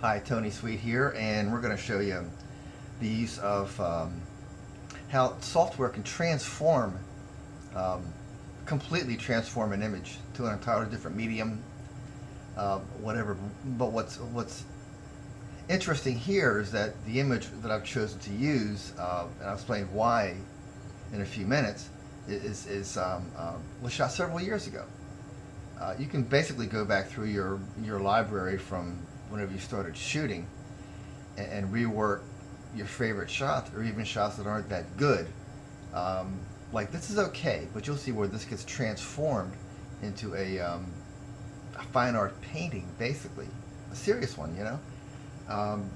Hi, Tony Sweet here, and we're going to show you the use of how software can um, completely transform an image to an entirely different medium, whatever. But what's interesting here is that the image that I've chosen to use, and I'll explain why in a few minutes, was shot several years ago. You can basically go back through your library from whenever you started shooting and rework your favorite shots or even shots that aren't that good. Um, like this is okay, but you'll see where this gets transformed into a fine art painting, basically a serious one. Um,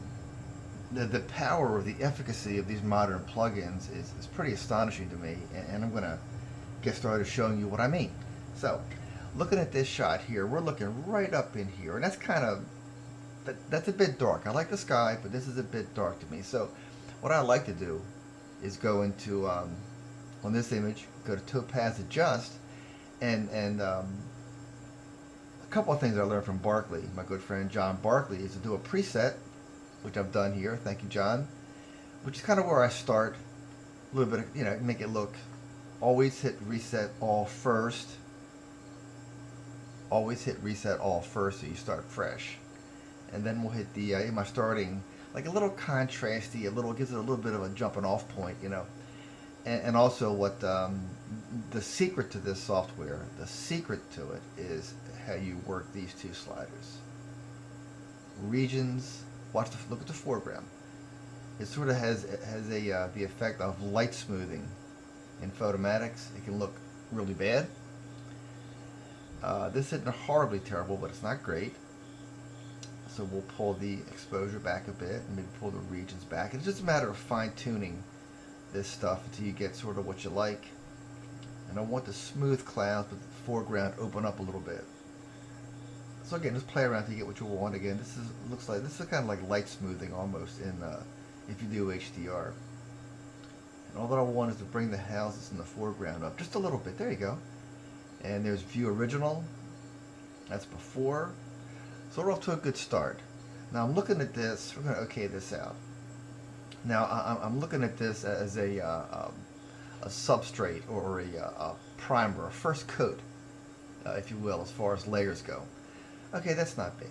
the power or the efficacy of these modern plugins is pretty astonishing to me, and I'm going to get started showing you what I mean. So, looking at this shot here, we're looking right up in here, and that's a bit dark. I like the sky, but this is a bit dark to me. So, what I like to do is go into on this image, go to Topaz Adjust, and a couple of things I learned from Barkley, my good friend John Barkley, is to do a preset, which I've done here. Thank you, John. Which is kind of where I start. A little bit, make it look. Always hit reset all first. Always hit reset all first, so you start fresh. And then we'll hit the am I starting like a little contrasty, gives it a little bit of a jumping off point, and also what the secret to this software, the secret to it is how you work these two sliders. Regions. Look at the foreground. It sort of has the effect of light smoothing. In Photomatix, it can look really bad. This isn't horribly terrible, but it's not great. So we'll pull the exposure back a bit and maybe pull the regions back. It's just a matter of fine-tuning this stuff until you get sort of what you like. And I want the smooth clouds, but the foreground open up a little bit. So again, just play around to get what you want. Again, this is kind of like light smoothing almost in if you do HDR. And all that I want is to bring the houses in the foreground up just a little bit. There you go. And there's View Original. That's before. So we're off to a good start. Now I'm looking at this. We're going to okay this out. Now I'm looking at this as a substrate or a primer, a first coat, if you will, as far as layers go. Okay, that's not bad.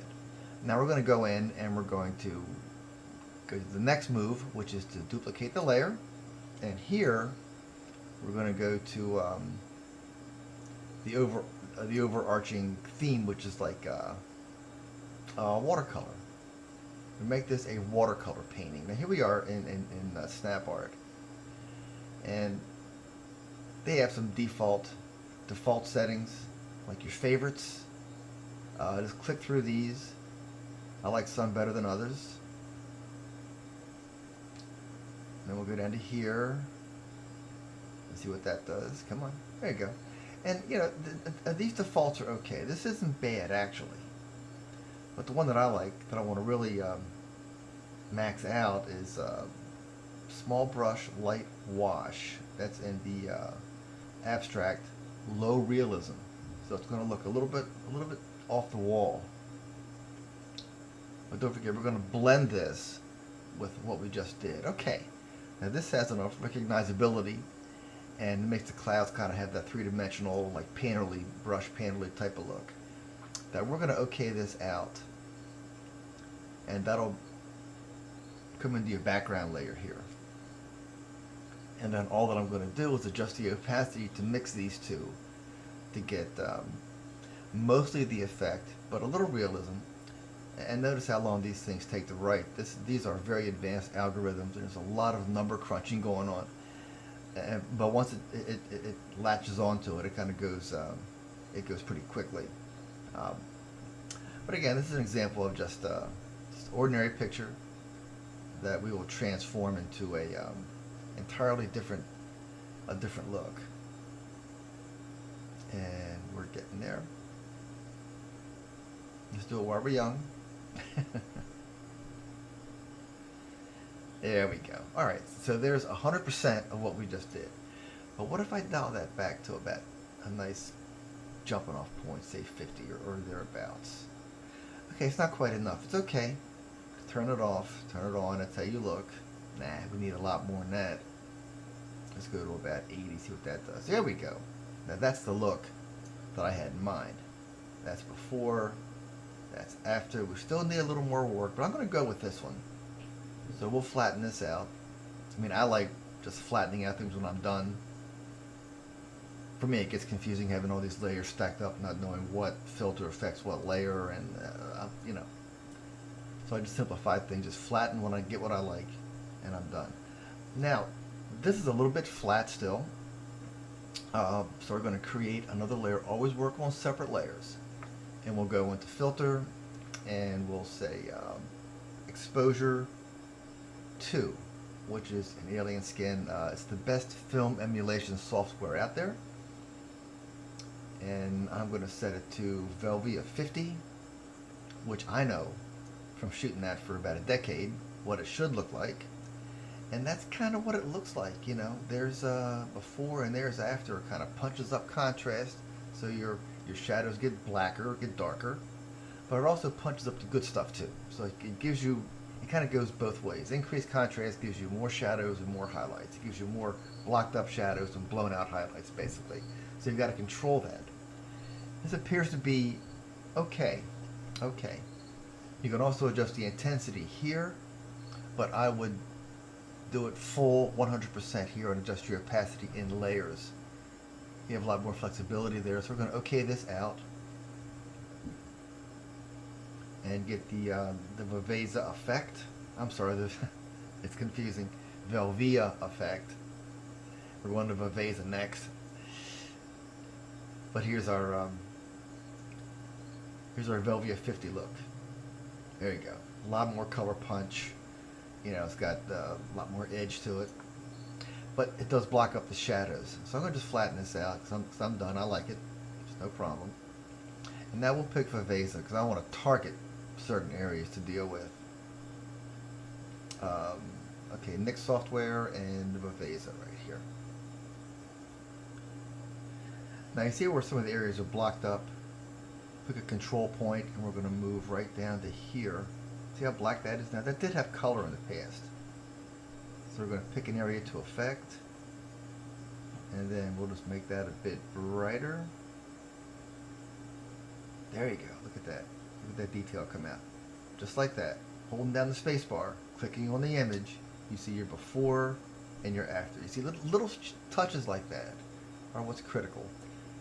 Now we're going to go in and we're going to go to the next move, which is to duplicate the layer. And here we're going to go to the overarching theme, which is like watercolor. We make this a watercolor painting. Now here we are in SnapArt, and they have some default settings, like your favorites. Just click through these. I like some better than others. And then we'll go down to here and see what that does. Come on, there you go. And these defaults are okay. This isn't bad actually, but the one that I like, that I want to really max out, is small brush light wash. That's in the abstract low realism. So it's going to look a little bit off the wall. But don't forget, we're going to blend this with what we just did. Okay. Now this has enough recognizability and makes the clouds kind of have that three-dimensional, like brush painterly type of look. That we're going to okay this out, and that'll come into your background layer here. And then all that I'm going to do is adjust the opacity to mix these two to get mostly the effect, but a little realism. And notice how long these things take to write. These are very advanced algorithms. There's a lot of number crunching going on. But once it latches onto it, it kind of goes pretty quickly. But again, this is an example of just ordinary picture that we will transform into a entirely different look. And we're getting there. Let's do it while we're young. There we go. Alright, so there's 100% of what we just did. But what if I dial that back to about a nice jumping off point, say 50 or thereabouts? Okay, it's not quite enough. It's okay. turn it off, turn it on, that's how you look. Nah, we need a lot more than that. Let's go to about 80, see what that does. There we go. Now that's the look that I had in mind. That's before, that's after. We still need a little more work, but I'm going to go with this one. So we'll flatten this out. I mean, I like just flattening out things when I'm done. For me, it gets confusing having all these layers stacked up, not knowing what filter affects what layer, and you know. So I just simplify things, just flatten when I get what I like, and I'm done. Now, this is a little bit flat still, so we're going to create another layer. Always work on separate layers, and we'll go into filter, and we'll say exposure 2, which is an alien skin. It's the best film emulation software out there, and I'm going to set it to Velvia 50, which I know from shooting that for about a decade what it should look like. And that's kind of what it looks like, you know. There's before and there's after. It kind of punches up contrast, so your shadows get blacker, get darker, but it also punches up the good stuff too. So it gives you, it kind of goes both ways. Increased contrast gives you more shadows and more highlights. It gives you more blocked up shadows and blown out highlights, basically. So you've got to control that. This appears to be okay. Okay. You can also adjust the intensity here, but I would do it full 100% here and adjust your opacity in layers. You have a lot more flexibility there. So we're going to okay this out and get the Viveza effect. I'm sorry, it's confusing. Velvia effect. We're going to Viveza next. But here's our Velvia 50 look. There you go. A lot more color punch. You know, it's got a lot more edge to it, but it does block up the shadows. So I'm going to just flatten this out because I'm done. I like it. It's no problem. And now we'll pick Viveza because I want to target certain areas to deal with. Okay, Nik Software and Viveza right here. Now you see where some of the areas are blocked up. Pick a control point and we're going to move right down to here. See how black that is now? That did have color in the past. So we're going to pick an area to affect. And then we'll just make that a bit brighter. There you go. Look at that. Look at that detail come out. Just like that. Holding down the space bar, clicking on the image, you see your before and your after. You see little touches like that are what's critical.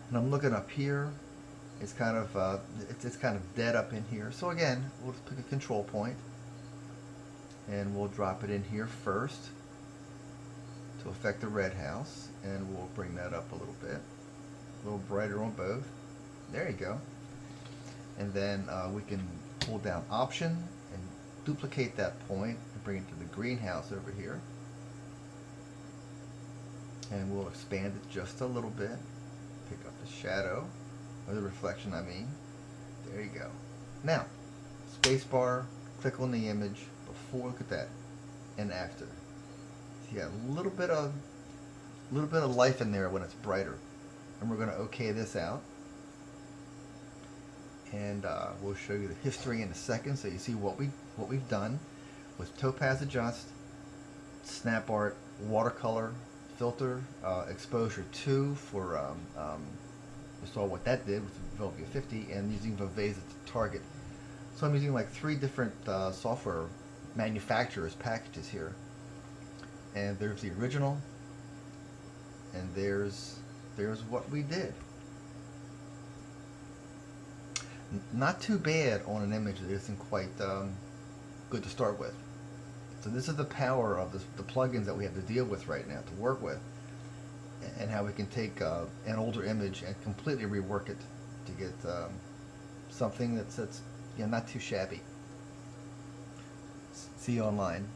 And I'm looking up here. It's kind of it's kind of dead up in here. So again, we'll just pick a control point and we'll drop it in here first to affect the red house, and we'll bring that up a little bit, a little brighter on both. There you go. And then we can hold down Option and duplicate that point and bring it to the greenhouse over here, and we'll expand it just a little bit. Pick up the shadow. Or the reflection, I mean. There you go. Now, spacebar, click on the image, before, look at that, and after. See a little bit of life in there when it's brighter. And we're going to okay this out. And we'll show you the history in a second, so you see what we've done with Topaz Adjust, Snap Art, Watercolor, Filter, Exposure 2 for we saw what that did with Velvia 50, and using Viveza to target. So I'm using like 3 different software manufacturers packages here. And there's the original, and there's what we did. Not too bad on an image that isn't quite good to start with. So this is the power of the plugins that we have to deal with right now, to work with, and how we can take an older image and completely rework it to get something that's not too shabby. See you online.